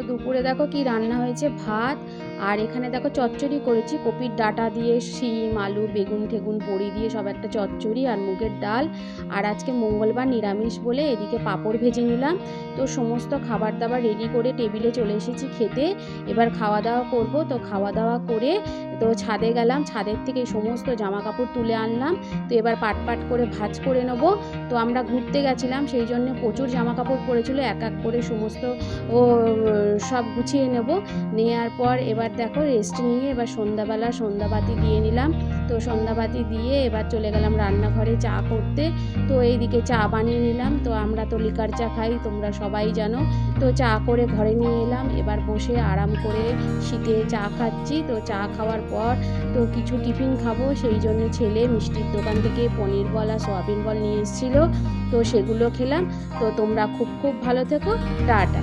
দুপুরে দেখো কি রান্না হয়েছে, ভাত আর এখানে দেখো চচ্চড়ি করেছি, কপির ডাঁটা দিয়ে শিম আলু বেগুন ঠেগুন বড়ি দিয়ে সব একটা চচ্চড়ি, আর মুগের ডাল। আর আজকে মঙ্গলবার নিরামিষ বলে এদিকে পাঁপড় ভেজে নিলাম। তো সমস্ত খাবার দাবার রেডি করে টেবিলে চলে এসেছি খেতে। এবার খাওয়া দাওয়া করব। তো খাওয়া দাওয়া করে তো ছাদে গেলাম, ছাদের থেকে সমস্ত জামা কাপড় তুলে আনলাম। তো এবার পাট পাট করে ভাঁজ করে নেব। তো আমরা ঘুরতে গেছিলাম, সেই জন্য প্রচুর জামা কাপড় পড়েছিল, এক এক করে সমস্ত ও সব গুছিয়ে নেব। নেওয়ার পর এবার দেখো রেস্ট নিয়ে এবার সন্ধ্যাবেলা সন্ধ্যাবাতি দিয়ে নিলাম। তো সন্ধ্যাবাতি দিয়ে এবার চলে গেলাম রান্নাঘরে চা করতে। তো এইদিকে চা বানিয়ে নিলাম। তো আমরা তো লিকার চা খাই, তোমরা সবাই জানো। তো চা করে ঘরে নিয়ে এলাম, এবার বসে আরাম করে শীতে চা খাচ্ছি। তো চা খাওয়ার পর তো কিছু টিফিন খাবো, সেই জন্য ছেলে মিষ্টির দোকান থেকে পনির বল আর সোয়াবিন বল নিয়ে এসেছিলো, তো সেগুলো খেলাম। তো তোমরা খুব খুব ভালো থেকো, টাটা।